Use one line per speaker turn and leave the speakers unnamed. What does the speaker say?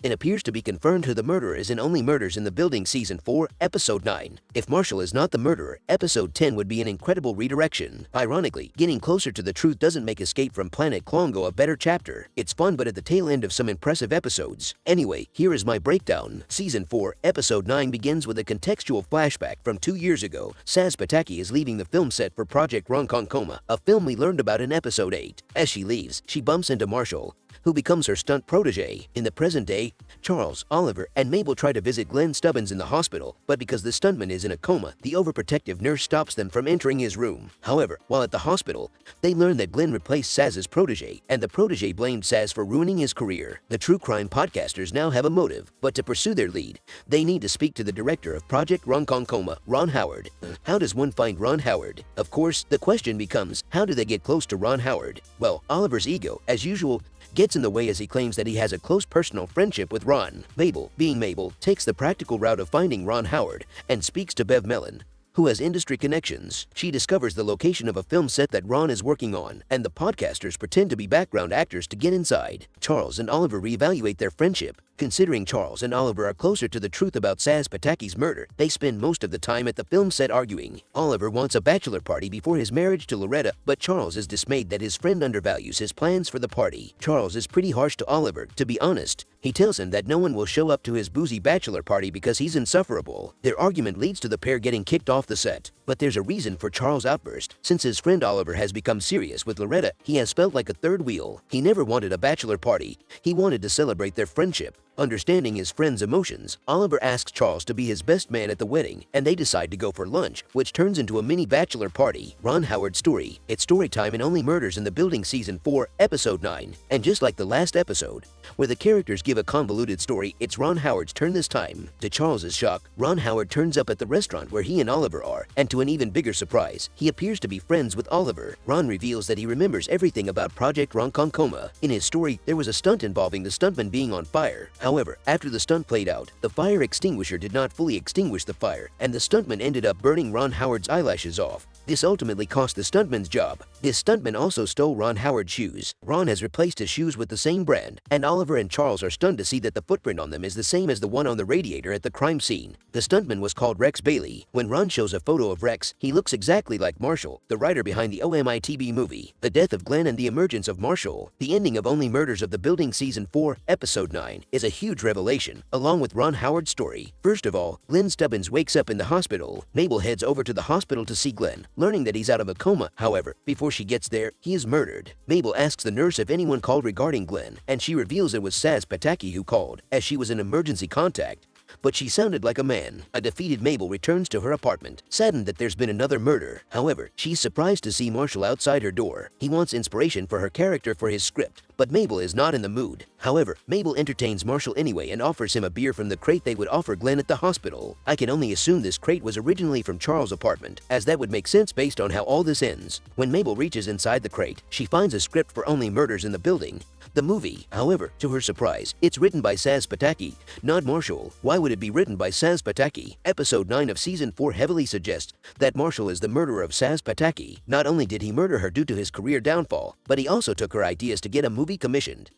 It appears to be confirmed who the murderer is in Only Murders in the Building Season 4, Episode 9. If Marshall is not the murderer, Episode 10 would be an incredible redirection. Ironically, getting closer to the truth doesn't make Escape from Planet Klongo a better chapter. It's fun but at the tail end of some impressive episodes. Anyway, here is my breakdown. Season 4, Episode 9 begins with a contextual flashback from 2 years ago. Sazz Pataki is leaving the film set for Project Ronkonkoma, a film we learned about in Episode 8. As she leaves, she bumps into Marshall, who becomes her stunt protege. In the present day, Charles, Oliver, and Mabel try to visit Glen Stubbins in the hospital, but because the stuntman is in a coma, the overprotective nurse stops them from entering his room. However, while at the hospital, they learn that Glen replaced Sazz's protege, and the protege blamed Sazz for ruining his career. The true crime podcasters now have a motive, but to pursue their lead, they need to speak to the director of Project Ronkonkoma, Ron Howard. How does one find Ron Howard? Of course, the question becomes, how do they get close to Ron Howard? Well, Oliver's ego, as usual, gets in the way as he claims that he has a close personal friendship with Ron. Mabel, being Mabel, takes the practical route of finding Ron Howard and speaks to Bev Mellon, who has industry connections. She discovers the location of a film set that Ron is working on, and the podcasters pretend to be background actors to get inside. Charles and Oliver reevaluate their friendship. Considering Charles and Oliver are closer to the truth about Sazz Pataki's murder, they spend most of the time at the film set arguing. Oliver wants a bachelor party before his marriage to Loretta, but Charles is dismayed that his friend undervalues his plans for the party. Charles is pretty harsh to Oliver, to be honest. He tells him that no one will show up to his boozy bachelor party because he's insufferable. Their argument leads to the pair getting kicked off the set. But there's a reason for Charles' outburst. Since his friend Oliver has become serious with Loretta, he has felt like a third wheel. He never wanted a bachelor party. He wanted to celebrate their friendship. Understanding his friend's emotions, Oliver asks Charles to be his best man at the wedding, and they decide to go for lunch, which turns into a mini bachelor party. Ron Howard's story. It's story time in Only Murders in the Building Season 4, Episode 9. And just like the last episode, where the characters give a convoluted story, it's Ron Howard's turn this time. To Charles's shock, Ron Howard turns up at the restaurant where he and Oliver are, and to an even bigger surprise, he appears to be friends with Oliver. Ron reveals that he remembers everything about Project Ronkonkoma. In his story, there was a stunt involving the stuntman being on fire. However, after the stunt played out, the fire extinguisher did not fully extinguish the fire, and the stuntman ended up burning Ron Howard's eyelashes off. This ultimately cost the stuntman's job. This stuntman also stole Ron Howard's shoes. Ron has replaced his shoes with the same brand, and Oliver and Charles are stunned to see that the footprint on them is the same as the one on the radiator at the crime scene. The stuntman was called Rex Bailey. When Ron shows a photo of Rex, he looks exactly like Marshall, the writer behind the omitb movie. The death of Glen and the emergence of Marshall, the ending of Only Murders of the Building Season 4, Episode 9, is a huge revelation, along with Ron Howard's story. First of all, Glen Stubbins wakes up in the hospital. Mabel heads over to the hospital to see Glen, learning that he's out of a coma. However, before she gets there, he is murdered. Mabel asks the nurse if anyone called regarding Glen, and she reveals it was Sazz Pataki who called, as she was an emergency contact. But she sounded like a man. A defeated Mabel returns to her apartment, saddened that there's been another murder. However, she's surprised to see Marshall outside her door. He wants inspiration for her character for his script, but Mabel is not in the mood. However, Mabel entertains Marshall anyway and offers him a beer from the crate they would offer Glen at the hospital. I can only assume this crate was originally from Charles' apartment, as that would make sense based on how all this ends. When Mabel reaches inside the crate, she finds a script for Only Murders in the Building, the movie. However, to her surprise, it's written by Sazz Pataki, not Marshall. Why would it be written by Sazz Pataki? Episode 9 of Season 4 heavily suggests that Marshall is the murderer of Sazz Pataki. Not only did he murder her due to his career downfall, but he also took her ideas to get a movie commissioned.